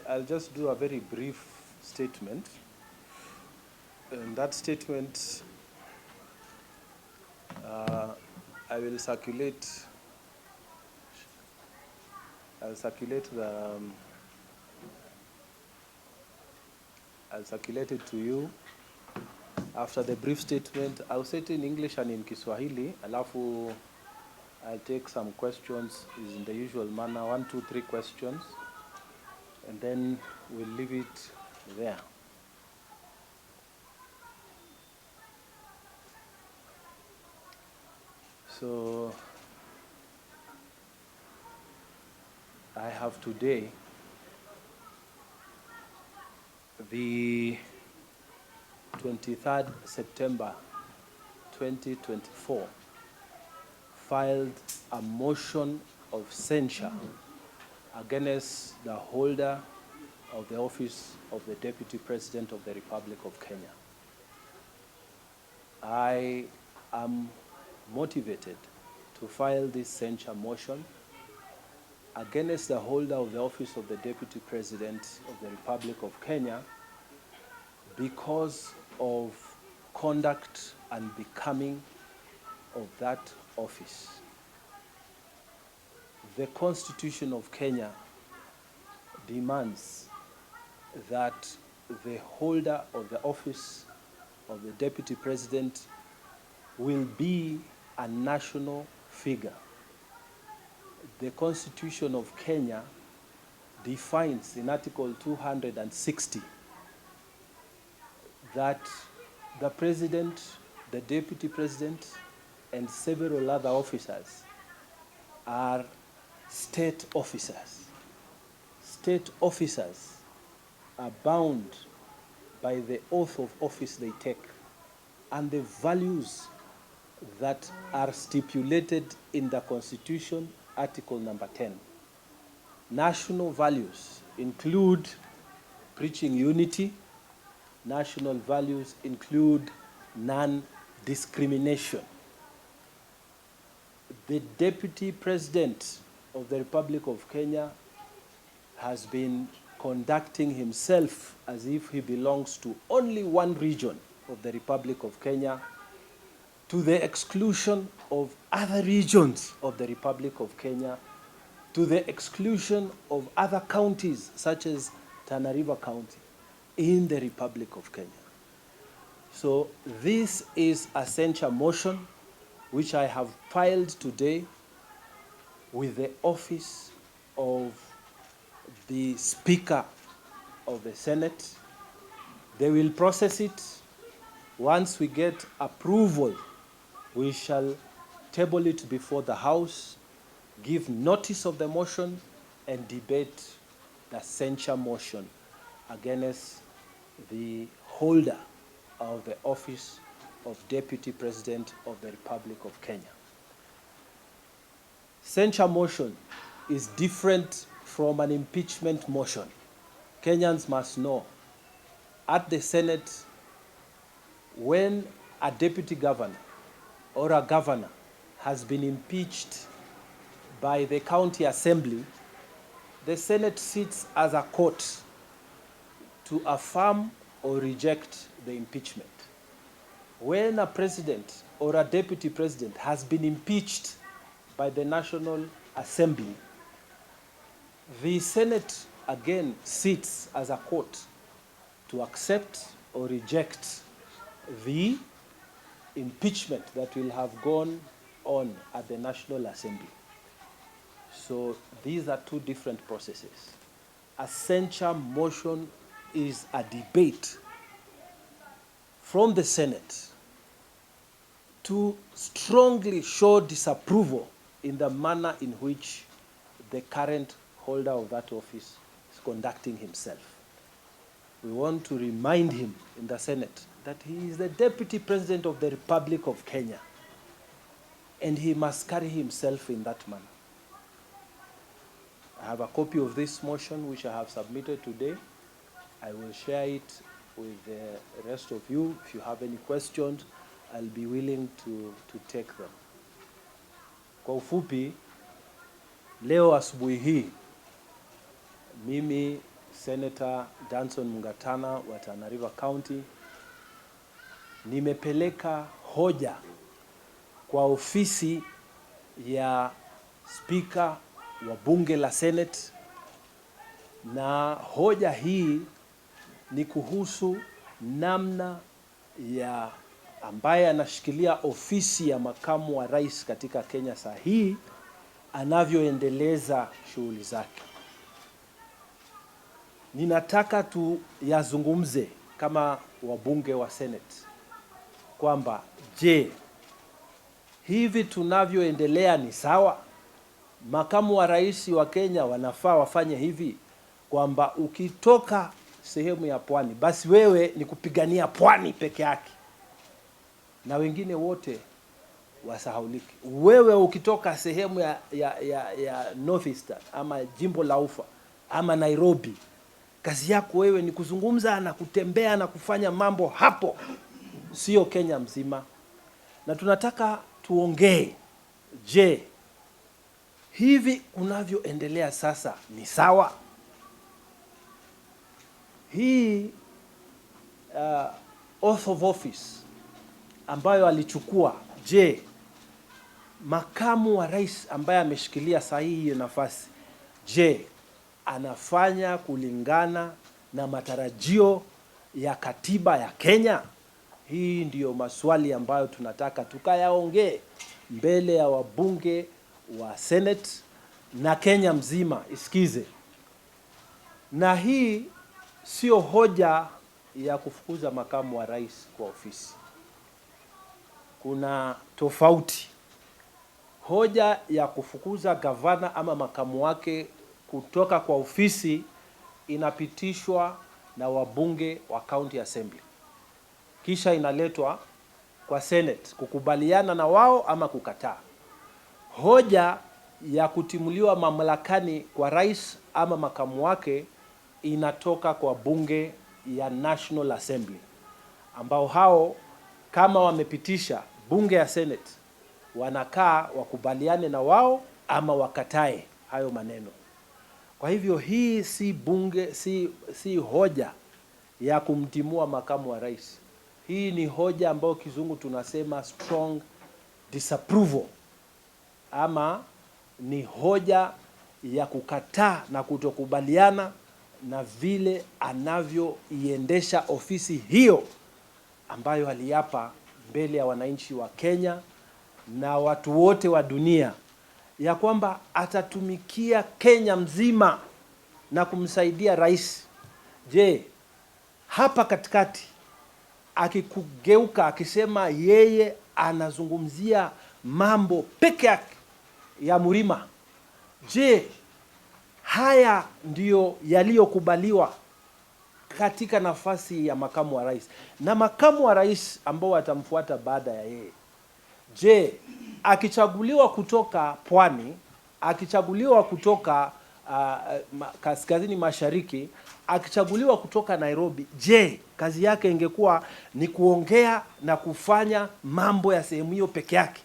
I'll just do a very brief statement. And that statement, I will circulate. I'll circulate it to you. After the brief statement, I'll say it in English and in Kiswahili. Alafu, I'll take some questions in the usual manner, 1, 2, 3 questions, and then we'll leave it there. So, I have today the 23rd September 2024 filed a motion of censure against the holder of the office of the Deputy President of the Republic of Kenya. I am motivated to file this censure motion against the holder of the office of the Deputy President of the Republic of Kenya because of conduct and becoming of that office. The Constitution of Kenya demands that the holder of the office of the Deputy President will be a national figure. The Constitution of Kenya defines in Article 260 that the President, the Deputy President, and several other officers are state officers. State officers are bound by the oath of office they take and the values that are stipulated in the Constitution, Article number 10. National values include preaching unity. National values include non-discrimination. The Deputy President of the Republic of Kenya has been conducting himself as if he belongs to only one region of the Republic of Kenya, to the exclusion of other regions of the Republic of Kenya, to the exclusion of other counties such as Tana River County in the Republic of Kenya. So this is a censure motion which I have filed today with the office of the Speaker of the Senate. They will process it. Once we get approval, we shall table it before the House, give notice of the motion, and debate the censure motion against the holder of the office of Deputy President of the Republic of Kenya. Censure motion is different from an impeachment motion. Kenyans must know, at the Senate, when a deputy governor or a governor has been impeached by the county assembly, the Senate sits as a court to affirm or reject the impeachment. When a president or a deputy president has been impeached by the National Assembly, the Senate again sits as a court to accept or reject the impeachment that will have gone on at the National Assembly. So these are two different processes. A censure motion is a debate from the Senate to strongly show disapproval in the manner in which the current holder of that office is conducting himself. We want to remind him in the Senate that he is the Deputy President of the Republic of Kenya, and he must carry himself in that manner. I have a copy of this motion which I have submitted today. I will share it with the rest of you. If you have any questions, I'll be willing to take them. Kwa ufupi, leo asubuhi hii mimi Senator Danson Mungatana wa Tana River County, nimepeleka hoja kwa ofisi ya Speaker wa bunge la Senate, na hoja hii ni kuhusu namna ya ambaye anashikilia ofisi ya makamu wa rais katika Kenya saa hii anavyoendeleza shughuli zake. Ninataka tuyazungumze kama wabunge wa Senate kwamba je, hivi tunavyoendelea ni sawa? Makamu wa rais wa Kenya wanafaa wafanye hivi, kwamba ukitoka sehemu ya pwani basi wewe ni kupigania pwani peke yake na wengine wote wasahauliki. Wewe ukitoka sehemu ya Northeastern ama jimbo la Ufa ama Nairobi, kazi yako wewe ni kuzungumza na kutembea na kufanya mambo hapo, sio Kenya mzima. Na tunataka tuongee, je, hivi kunavyoendelea sasa ni sawa? Hii oath of office ambayo alichukua, je, makamu wa rais ambaye ameshikilia sahihi hiyo nafasi, je, anafanya kulingana na matarajio ya katiba ya Kenya? Hii ndiyo maswali ambayo tunataka tukayaongee mbele ya wabunge wa Senate na Kenya mzima isikize. Na hii sio hoja ya kufukuza makamu wa rais kwa ofisi. Kuna tofauti. Hoja ya kufukuza gavana ama makamu wake kutoka kwa ofisi inapitishwa na wabunge wa County Assembly, kisha inaletwa kwa Senate kukubaliana na wao ama kukataa. Hoja ya kutimuliwa mamlakani kwa rais ama makamu wake inatoka kwa bunge ya National Assembly, ambao hao kama wamepitisha, bunge ya Senate wanakaa wakubaliane na wao ama wakatae hayo maneno. Kwa hivyo hii si hoja ya kumtimua makamu wa rais. Hii ni hoja ambayo kizungu tunasema strong disapproval, ama ni hoja ya kukataa na kutokubaliana na vile anavyoiendesha ofisi hiyo ambayo aliapa mbele ya wananchi wa Kenya na watu wote wa dunia ya kwamba atatumikia Kenya mzima na kumsaidia rais. Je, hapa katikati akikugeuka akisema yeye anazungumzia mambo peke yake ya Murima, je, haya ndiyo yaliyokubaliwa katika nafasi ya makamu wa rais na makamu wa rais ambao watamfuata baada ya yeye? Je, akichaguliwa kutoka pwani, akichaguliwa kutoka kaskazini mashariki, akichaguliwa kutoka Nairobi, je, kazi yake ingekuwa ni kuongea na kufanya mambo ya sehemu hiyo peke yake?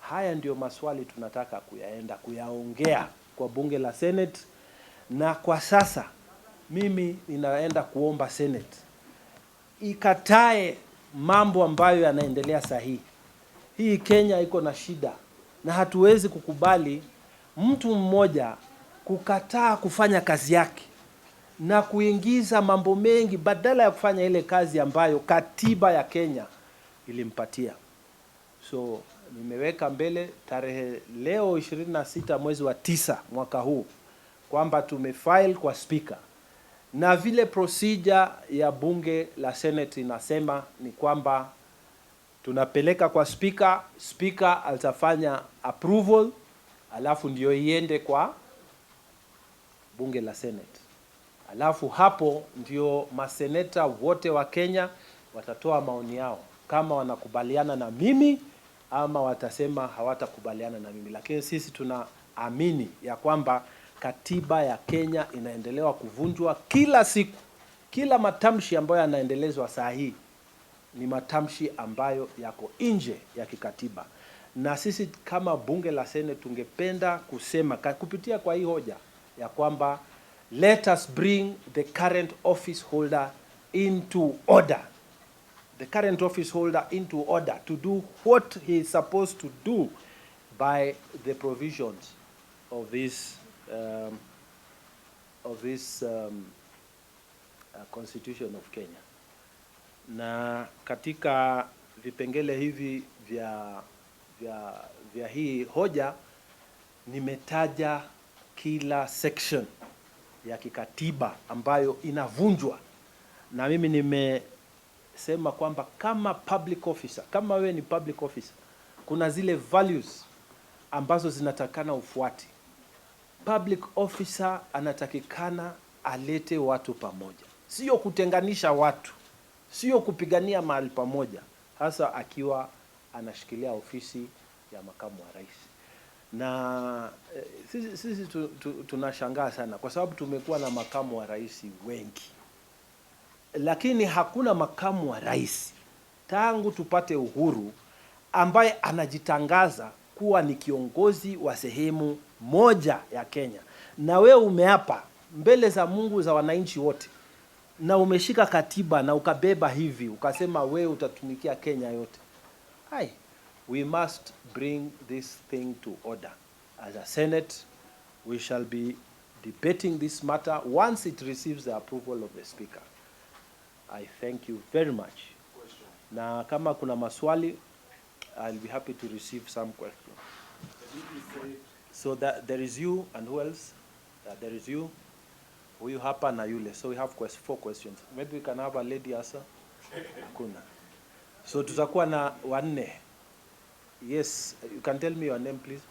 Haya ndio maswali tunataka kuyaongea kwa bunge la Senate. Na kwa sasa mimi ninaenda kuomba Senate ikatae mambo ambayo yanaendelea sahihi. Hii Kenya iko na shida na hatuwezi kukubali mtu mmoja kukataa kufanya kazi yake na kuingiza mambo mengi badala ya kufanya ile kazi ambayo katiba ya Kenya ilimpatia. So nimeweka mbele tarehe leo 26 mwezi wa 9 mwaka huu kwamba tumefile kwa speaker, na vile procedure ya bunge la Senate inasema ni kwamba tunapeleka kwa speaker, speaker atafanya approval, alafu ndio iende kwa bunge la Senate. Alafu hapo ndio maseneta wote wa Kenya watatoa maoni yao kama wanakubaliana na mimi ama watasema hawatakubaliana na mimi. Lakini sisi tunaamini ya kwamba katiba ya Kenya inaendelewa kuvunjwa kila siku. Kila matamshi ambayo yanaendelezwa saa hii ni matamshi ambayo yako nje ya kikatiba. Na sisi kama bunge la Senate tungependa kusema kupitia kwa hii hoja ya kwamba let us bring the current office holder into order. The current office holder into order to do what he is supposed to do by the provisions of this Constitution of Kenya. Na katika vipengele hivi vya hii hoja nimetaja kila section ya kikatiba ambayo inavunjwa, na mimi nimesema kwamba kama public officer, kama wewe ni public officer, kuna zile values ambazo zinatakana ufuati. Public officer anatakikana alete watu pamoja, sio kutenganisha watu, sio kupigania mahali pamoja, hasa akiwa anashikilia ofisi ya makamu wa rais. Na sisi tunashangaa sana kwa sababu tumekuwa na makamu wa rais wengi, lakini hakuna makamu wa rais tangu tupate uhuru ambaye anajitangaza kuwa ni kiongozi wa sehemu moja ya Kenya. Na wewe umeapa mbele za Mungu za wananchi wote, na umeshika katiba na ukabeba hivi ukasema wewe utatumikia Kenya yote. Hai, we must bring this thing to order. As a Senate, we shall be debating this matter once it receives the approval of the Speaker. I thank you very much. Na kama kuna maswali, I'll be happy to receive some questions. So that there is you, and who else? There is you, huyu hapa na yule. So we have 4 questions. Maybe we can have a lady answer. Hakuna. So tutakuwa na 4. Yes, you can tell me your name, please.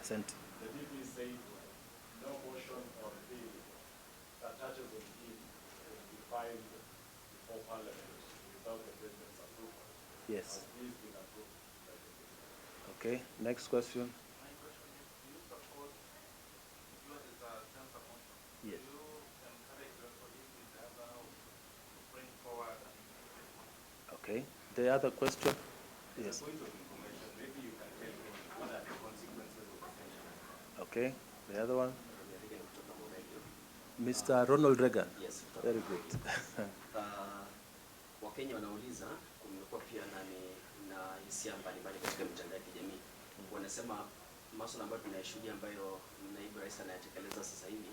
Asante. The DP said no motion or bill that touches on him will be filed before Parliament without the President's approval. Yes. Has this been approved by the President? Okay, next question. My question is, do you support yours is a censor motion? Yes. Do you encourage your colleagues in the other house to bring forward an impeachment motion? Okay, the other question? Yes. Point of information, maybe you can tell me what are the consequences of the censure? Okay, the other one? Mr. Ronald Reagan. Yes. Very good. Wakenya wanauliza, kumekuwa pia na hisia mbalimbali katika mitandao ya kijamii. Wanasema masuala ambayo tunayashuhudia ambayo naibu rais anayatekeleza sasa hivi,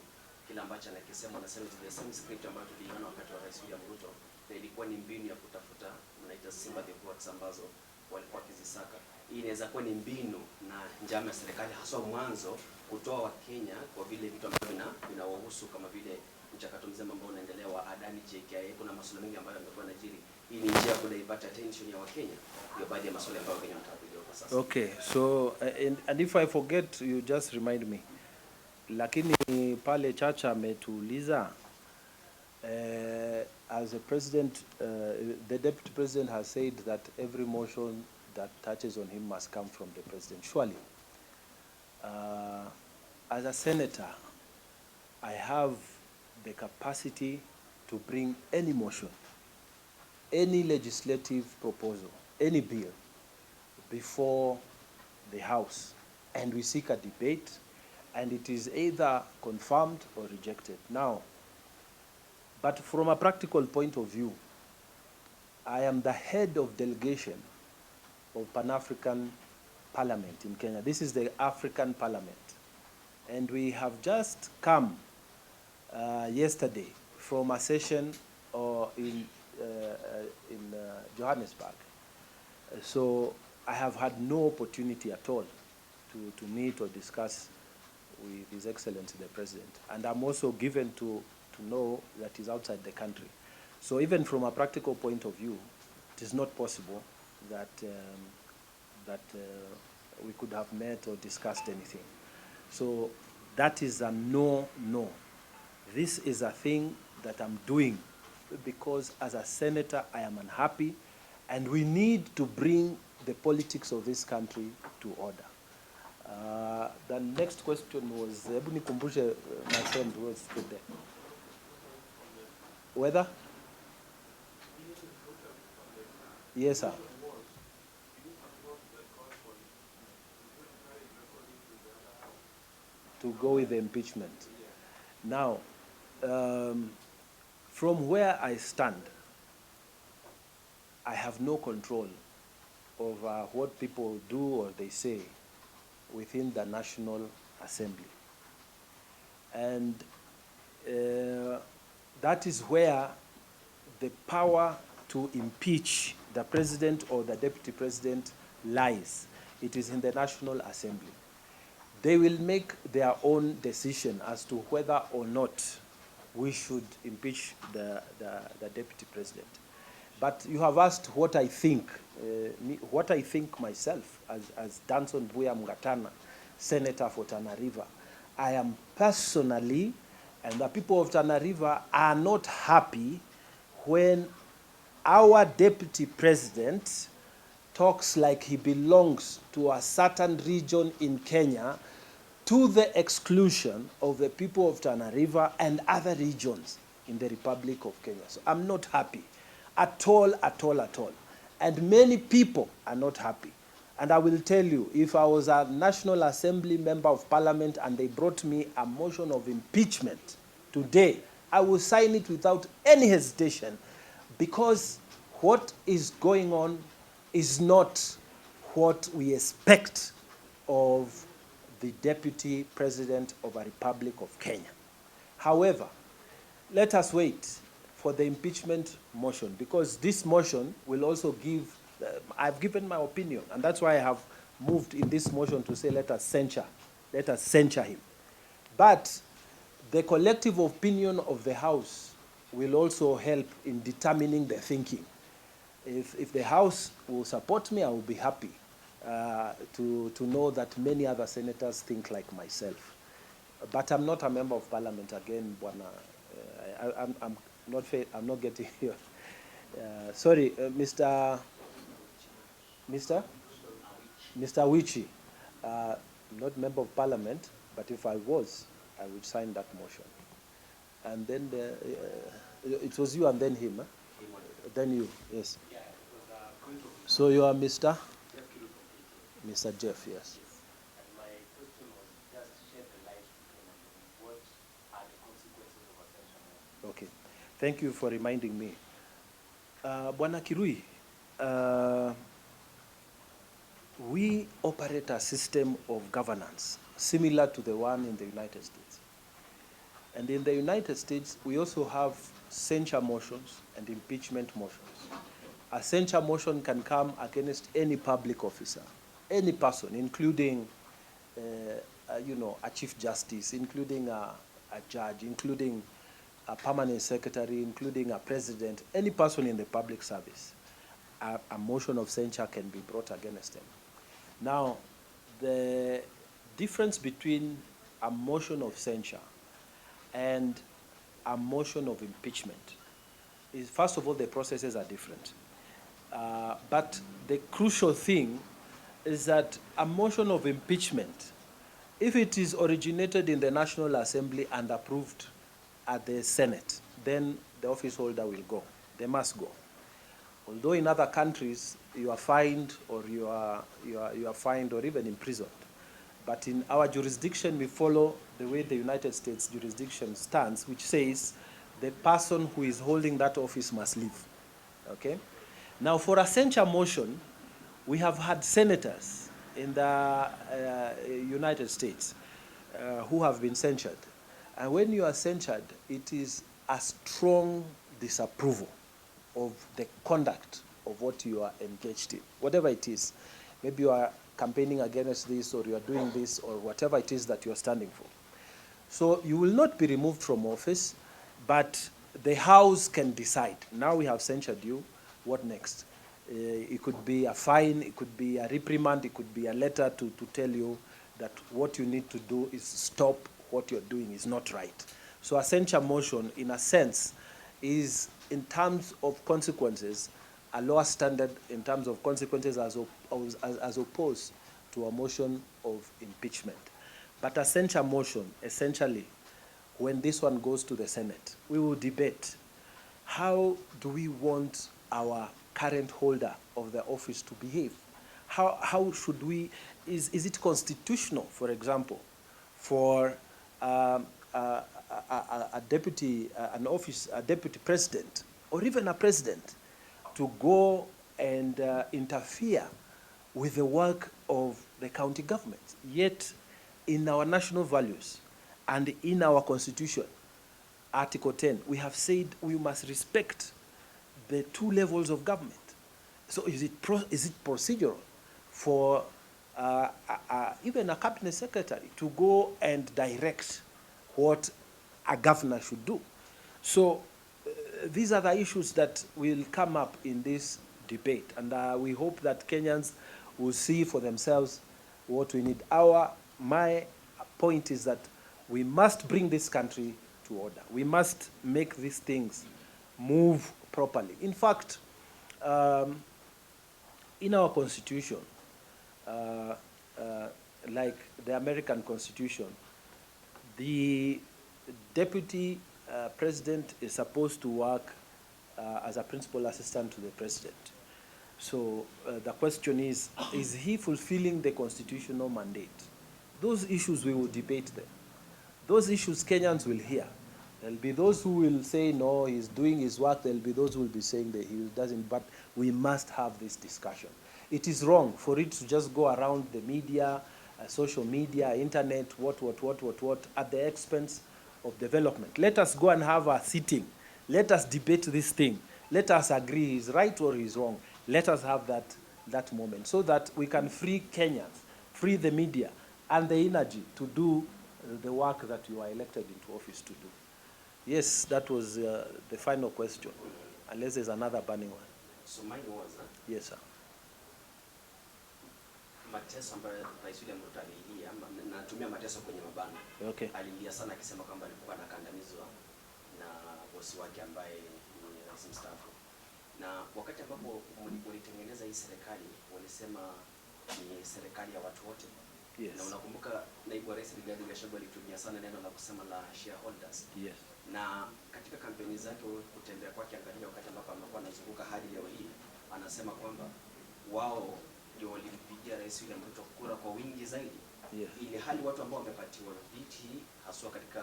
kila ambacho anakisema anasema the same script ambayo tuliona wakati wa Rais William Ruto, na ilikuwa ni mbinu ya kutafuta mnaita sympathy votes ambazo walikuwa wakizisaka. Hii inaweza kuwa ni mbinu na njama ya serikali haswa mwanzo kutoa Wakenya kwa vile vitu ambavyo vinawahusu kama vile mchakato mzima ambao unaendelea wa Adani JKIA. Kuna masuala mengi ambayo yamekuwa yanajiri. Hii ni njia ya kudivert attention ya Wakenya. Ndio baadhi ya masuala ambayo Wakenya wanataka kujua kwa sasa. Okay, so and if I forget, you just remind me. Lakini pale Chacha ametuuliza, as a president, the deputy president has said that every motion that touches on him must come from the president. Surely, as a senator, I have the capacity to bring any motion, any legislative proposal, any bill before the House, and we seek a debate, and it is either confirmed or rejected. Now, but from a practical point of view, I am the head of delegation of Pan-African Parliament in Kenya. This is the African Parliament. And we have just come yesterday from a session in Johannesburg. So I have had no opportunity at all to meet or discuss with His Excellency the President. And I'm also given to know that he's outside the country. So even from a practical point of view, it is not possible that we could have met or discussed anything. So that is a no. This is a thing that I'm doing because as a senator I am unhappy, and we need to bring the politics of this country to order. The next question was, hebu nikumbushe, my friend was there. Whether? Yes, sir. To go with the impeachment. Now, from where I stand, I have no control over what people do or they say within the National Assembly. And that is where the power to impeach the president or the deputy president lies. It is in the National Assembly. They will make their own decision as to whether or not we should impeach the deputy president. But you have asked what I think. What I think myself as Danson Buya Mungatana, Senator for Tana River. I am personally, and the people of Tana River are not happy when our deputy president talks like he belongs to a certain region in Kenya to the exclusion of the people of Tana River and other regions in the Republic of Kenya. So I'm not happy at all, at all, at all. And many people are not happy. And I will tell you, if I was a National Assembly member of Parliament and they brought me a motion of impeachment today, I will sign it without any hesitation, because what is going on is not what we expect of the Deputy President of a Republic of Kenya. However, let us wait for the impeachment motion, because this motion will also give, I've given my opinion, and that's why I have moved in this motion to say let us censure him. But the collective opinion of the House will also help in determining the thinking. If the House will support me, I will be happy to know that many other senators think like myself. But I'm not a member of Parliament again, Bwana. I'm not getting here. Sorry, Mr. Wichi, not member of Parliament, but if I was, I would sign that motion. And then it was you and then him, huh? Then you, yes. So you are Mr. Jeff, yes. And my question was just shed the light on what are the consequences of a censure. Okay, thank you for reminding me. Bwana Kirui, we operate a system of governance similar to the one in the United States. And in the United States, we also have censure motions and impeachment motions. A censure motion can come against any public officer, any person, including a chief justice, including a judge, including a permanent secretary, including a president, any person in the public service. A motion of censure can be brought against them. Now, the difference between a motion of censure and a motion of impeachment is, first of all, the processes are different. But the crucial thing is that a motion of impeachment, if it is originated in the National Assembly and approved at the Senate, then the office holder will go. They must go. Although in other countries you are fined or you are fined or even imprisoned. But in our jurisdiction, we follow the way the United States jurisdiction stands, which says the person who is holding that office must leave. Okay? Now, for a censure motion, we have had senators in the United States who have been censured. And when you are censured, it is a strong disapproval of the conduct of what you are engaged in, whatever it is. Maybe you are campaigning against this, or you are doing this, or whatever it is that you are standing for. So you will not be removed from office, but the House can decide. Now we have censured you, what next? It could be a fine, it could be a reprimand, it could be a letter to tell you that what you need to do is stop what you're doing is not right. So a censure motion, in a sense, is, in terms of consequences, a lower standard in terms of consequences as opposed to a motion of impeachment. But a censure motion, essentially, when this one goes to the Senate, we will debate how do we want our current holder of the office to behave? How should we, is it constitutional, for example, for a a deputy president, or even a president, to go and interfere with the work of the county government. Yet, in our national values and in our constitution, Article 10, we have said we must respect the 2 levels of government. So is it procedural for even a cabinet secretary to go and direct what a governor should do? So these are the issues that will come up in this debate, and we hope that Kenyans will see for themselves what we need. My point is that we must bring this country to order. We must make these things move properly. In fact, in our constitution, like the American Constitution, the deputy president is supposed to work as a principal assistant to the president. So the question is he fulfilling the constitutional mandate? Those issues we will debate them. Those issues Kenyans will hear. There'll be those who will say, no, he's doing his work. There'll be those who will be saying that he doesn't. But we must have this discussion. It is wrong for it to just go around the media, social media, internet, what, at the expense of development. Let us go and have a sitting. Let us debate this thing. Let us agree he's right or he's wrong. Let us have that moment so that we can free Kenyans, free the media, and the energy to do the work that you are elected into office to do. Yes, that was the final question, unless there's another burning one. So mine was, yes, sir. Mateso ambayo Rais William Ruto alilia, natumia mateso kwenye mabano. Okay. Alilia sana akisema kwamba alikuwa anakandamizwa na bosi wake ambaye ni rais mstaafu. Na wakati ambapo walitengeneza hii serikali, walisema ni serikali ya watu wote. Yes. Na unakumbuka naibu wa rais Rigathi Gachagua alitumia sana neno la kusema la shareholders. Yes. Na katika kampeni zake kutembea kwake, angalia wakati ambapo amekuwa anazunguka hadi leo hii, anasema kwamba wao ndio walimpigia Rais William Ruto kura kwa wingi zaidi. Yes. Ili hali watu ambao wamepatiwa viti haswa katika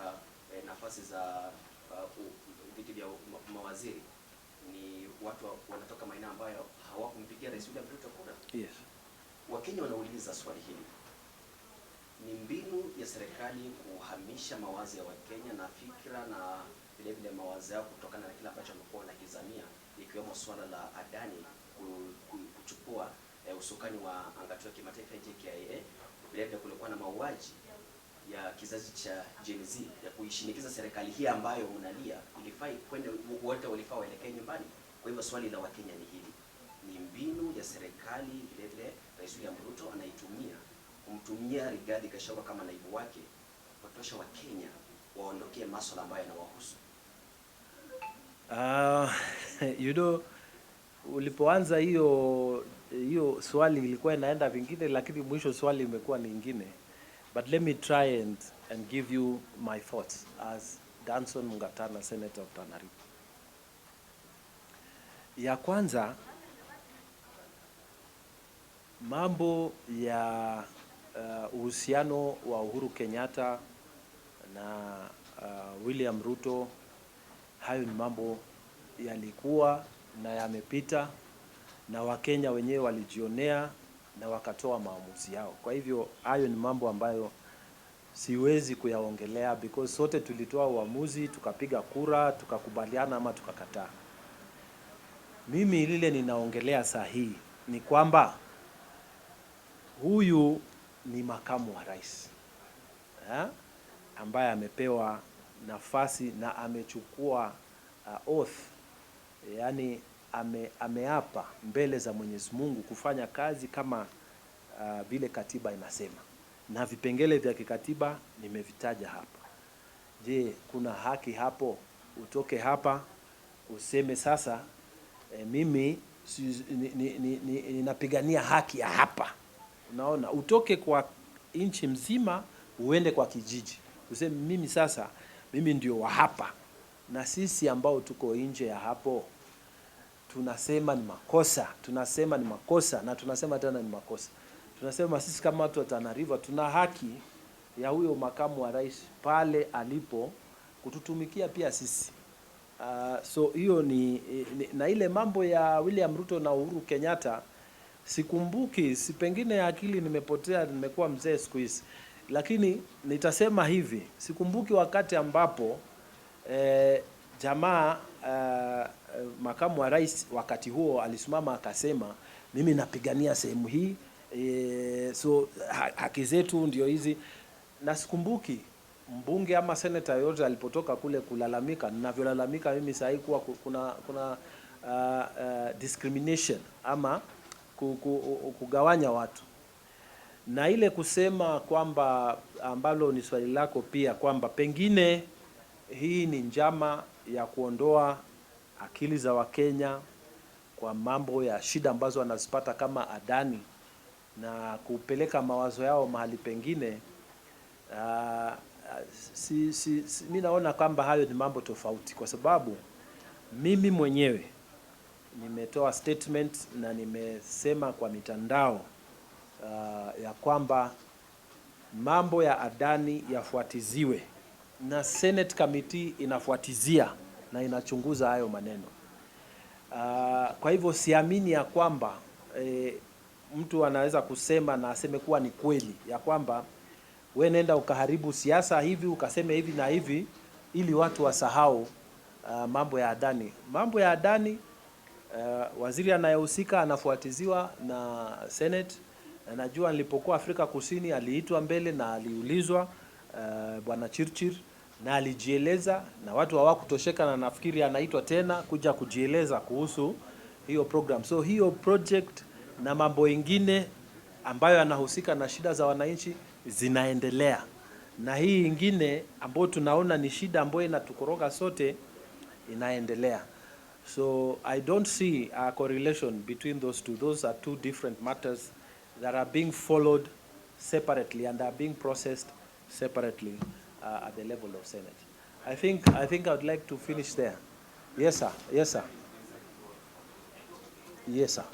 nafasi za viti vya mawaziri ni watu wanatoka maeneo ambayo hawakumpigia Rais William Ruto kura. Yes. Wakenya wanauliza swali hili. Ni mbinu ya serikali kuhamisha mawazo ya Wakenya na fikra na vile vile mawazo yao kutokana na kile ambacho wamekuwa wanakizamia, ikiwemo swala la Adani kuchukua usukani wa angatu ya kimataifa ya JKIA. Vile vile kulikuwa na mauaji ya kizazi cha Gen Z ya kuishinikiza serikali hii ambayo mnalia ilifai kwenda, wote walifaa waelekee nyumbani. Kwa hivyo swali la Wakenya ni hili. Ni mbinu ya serikali vile vile Rais William Ruto anaitumia kumtumia Rigathi Gachagua kama naibu wake kutosha Wakenya waondokee masuala ambayo yanawahusu. You know, ulipoanza hiyo swali ilikuwa inaenda vingine, lakini mwisho swali imekuwa ni nyingine. But let me try and give you my thoughts as Danson Mungatana, Senator of Tana River. Ya kwanza, mambo ya uhusiano wa Uhuru Kenyatta na William Ruto, hayo ni mambo yalikuwa na yamepita, na Wakenya wenyewe walijionea na wakatoa maamuzi yao. Kwa hivyo hayo ni mambo ambayo siwezi kuyaongelea, because sote tulitoa uamuzi, tukapiga kura, tukakubaliana ama tukakataa. Mimi lile ninaongelea sahihi ni kwamba huyu ni makamu wa rais ambaye amepewa nafasi na amechukua oath, yani ameapa mbele za Mwenyezi Mungu kufanya kazi kama vile katiba inasema, na vipengele vya kikatiba nimevitaja hapa. Je, kuna haki hapo utoke hapa useme sasa mimi ninapigania haki ya hapa? Unaona, utoke kwa nchi mzima uende kwa kijiji useme mimi ndio wa hapa, na sisi ambao tuko nje ya hapo tunasema ni makosa, na tunasema tena ni makosa. Tunasema sisi kama watu wa Tana River tuna haki ya huyo makamu wa rais pale alipo kututumikia pia sisi. So hiyo ni na ile mambo ya William Ruto na Uhuru Kenyatta sikumbuki, si pengine akili nimepotea, nimekuwa mzee siku hizi, lakini nitasema hivi, sikumbuki wakati ambapo jamaa makamu wa rais wakati huo alisimama akasema mimi napigania sehemu hii, so haki zetu ndio hizi. Na sikumbuki mbunge ama senator yote alipotoka kule kulalamika ninavyolalamika mimi sasa kuwa kuna discrimination ama kugawanya watu. Na ile kusema kwamba, ambalo ni swali lako pia, kwamba pengine hii ni njama ya kuondoa akili za Wakenya kwa mambo ya shida ambazo wanazipata kama Adani na kupeleka mawazo yao mahali pengine, mimi naona kwamba hayo ni mambo tofauti, kwa sababu mimi mwenyewe nimetoa statement na nimesema kwa mitandao ya kwamba mambo ya Adani yafuatiziwe na Senate Committee inafuatizia na inachunguza hayo maneno. Kwa hivyo siamini ya kwamba mtu anaweza kusema na aseme kuwa ni kweli ya kwamba we nenda ukaharibu siasa hivi ukaseme hivi na hivi ili watu wasahau mambo ya Adani. Mambo ya Adani waziri anayehusika anafuatiziwa na Senate. Najua nilipokuwa Afrika Kusini aliitwa mbele na aliulizwa bwana Chirchir na alijieleza, na watu hawakutosheka, na nafikiri anaitwa tena kuja kujieleza kuhusu hiyo program. So hiyo project na mambo ingine ambayo yanahusika na shida za wananchi zinaendelea, na hii ingine ambayo tunaona ni shida ambayo inatukoroga sote inaendelea. So I don't see a correlation between those two. Those are two different matters that are being followed separately and are being processed separately at the level of Senate. I think I would like to finish there. Yes, sir. Yes, sir. Yes, sir.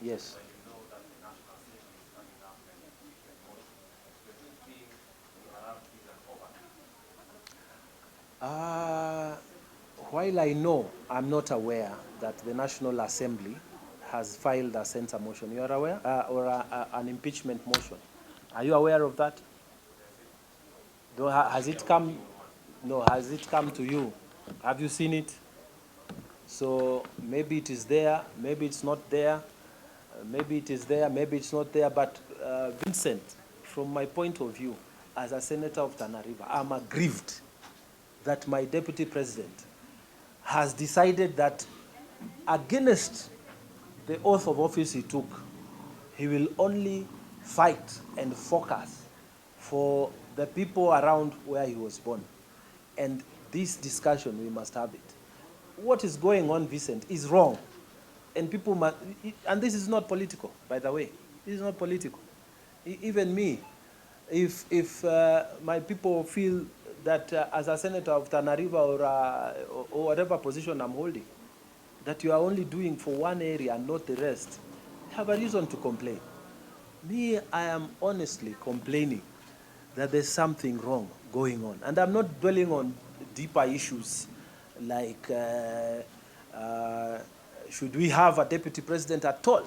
Yes. While I know, I'm not aware that the National Assembly has filed a censure motion. You are aware? Or an impeachment motion. Are you aware of that? Has it come? No, has it come to you? Have you seen it? So maybe it is there, maybe it's not there, maybe it is there, maybe it's not there. But Vincent, from my point of view, as a senator of Tana River, I'm aggrieved that my deputy president has decided that against the oath of office he took, he will only fight and focus for the people around where he was born. And this discussion, we must have it. What is going on, Vincent, is wrong. And people must, and this is not political, by the way. This is not political. Even me, if my people feel that as a senator of Tana River or whatever position I'm holding, that you are only doing for one area and not the rest, I have a reason to complain. Me, I am honestly complaining that there's something wrong going on. And I'm not dwelling on deeper issues like should we have a deputy president at all?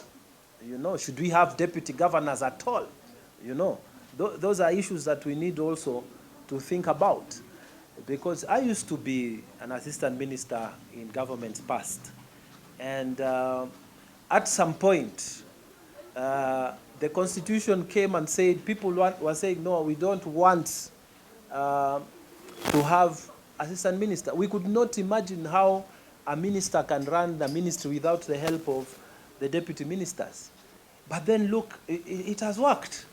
You know, should we have deputy governors at all? You know, those are issues that we need also to think about. Because I used to be an assistant minister in governments past. And at some point, the constitution came and said, people were saying, no, we don't want to have assistant minister. We could not imagine how a minister can run the ministry without the help of the deputy ministers. But then look, it has worked.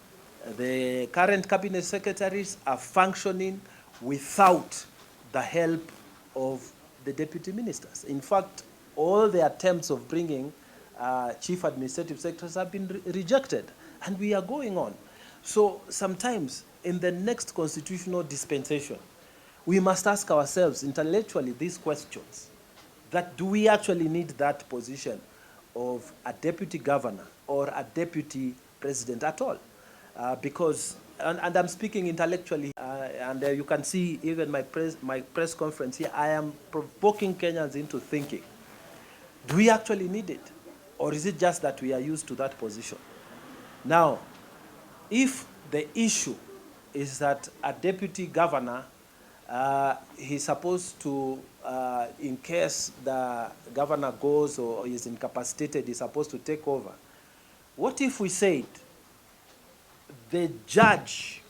The current cabinet secretaries are functioning without the help of the deputy ministers. In fact, all the attempts of bringing chief administrative secretaries have been rejected, and we are going on. So sometimes in the next constitutional dispensation, we must ask ourselves intellectually these questions, that do we actually need that position of a deputy governor or a deputy president at all? Because and I'm speaking intellectually, and you can see even my press conference here, I am provoking Kenyans into thinking, do we actually need it? Or is it just that we are used to that position? Now, if the issue is that a deputy governor, he's supposed to, in case the governor goes or is incapacitated, he's supposed to take over. What if we said the judge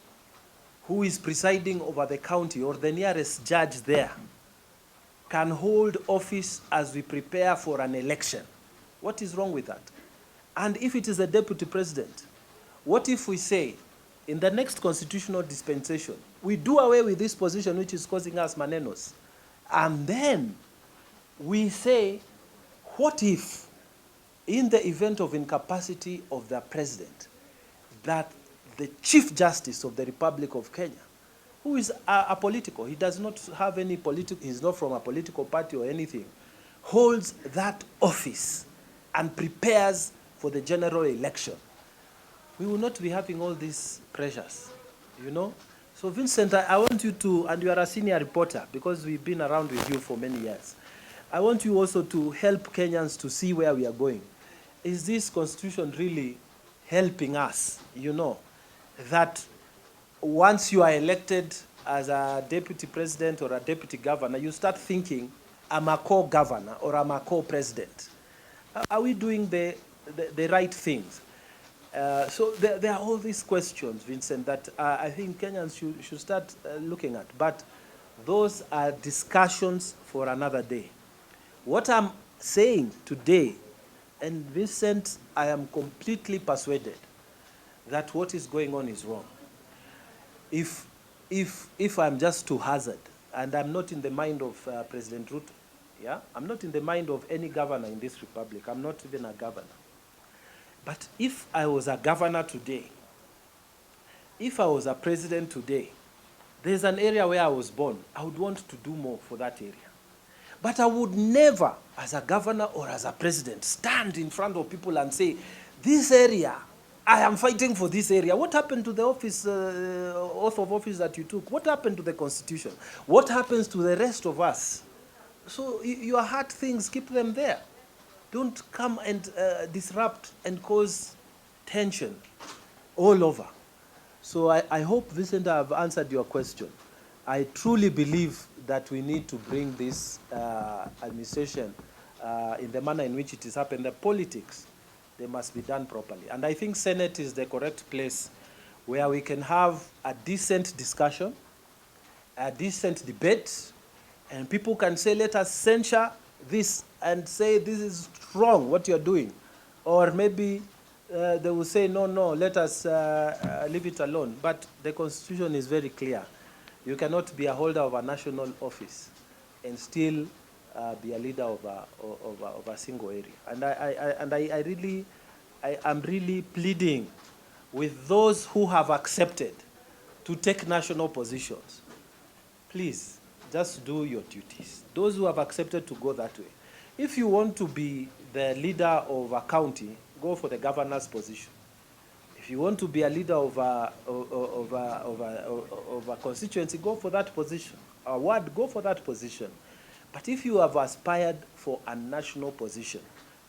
who is presiding over the county or the nearest judge there can hold office as we prepare for an election? What is wrong with that? And if it is a deputy president, what if we say, in the next constitutional dispensation, we do away with this position which is causing us manenos, and then we say, what if, in the event of incapacity of the president, that the Chief Justice of the Republic of Kenya, who is a political, he does not have any political, he's not from a political party or anything, holds that office and prepares for the general election? We will not be having all these pressures, you know? So Vincent, I want you to, and you are a senior reporter because we've been around with you for many years, I want you also to help Kenyans to see where we are going. Is this constitution really helping us, you know, that once you are elected as a deputy president or a deputy governor, you start thinking, I'm a co-governor or I'm a co-president. Are we doing the right things? So there are all these questions, Vincent, that I think Kenyans should start looking at. But those are discussions for another day. What I'm saying today, and Vincent, I am completely persuaded that what is going on is wrong. If I'm just to hazard, and I'm not in the mind of President Ruto, yeah? I'm not in the mind of any governor in this republic. I'm not even a governor. But if I was a governor today, if I was a president today, there's an area where I was born, I would want to do more for that area. But I would never, as a governor or as a president, stand in front of people and say, this area, I am fighting for this area. What happened to the office, oath of office that you took? What happened to the Constitution? What happens to the rest of us? So your hard things, keep them there. Don't come and disrupt and cause tension all over. So I hope, Vincent, I have answered your question. I truly believe that we need to bring this administration in the manner in which it is happening. The politics, they must be done properly. And I think Senate is the correct place where we can have a decent discussion, a decent debate, and people can say, let us censure this and say this is wrong, what you're doing. Or maybe they will say, no, let us leave it alone. But the Constitution is very clear. You cannot be a holder of a national office and still be a leader of a single area. And I'm really pleading with those who have accepted to take national positions. Please, just do your duties. Those who have accepted to go that way. If you want to be the leader of a county, go for the governor's position. If you want to be a leader of a constituency, go for that position. A ward, go for that position. But if you have aspired for a national position,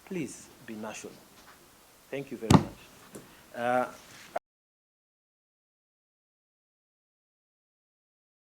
please be national. Thank you very much.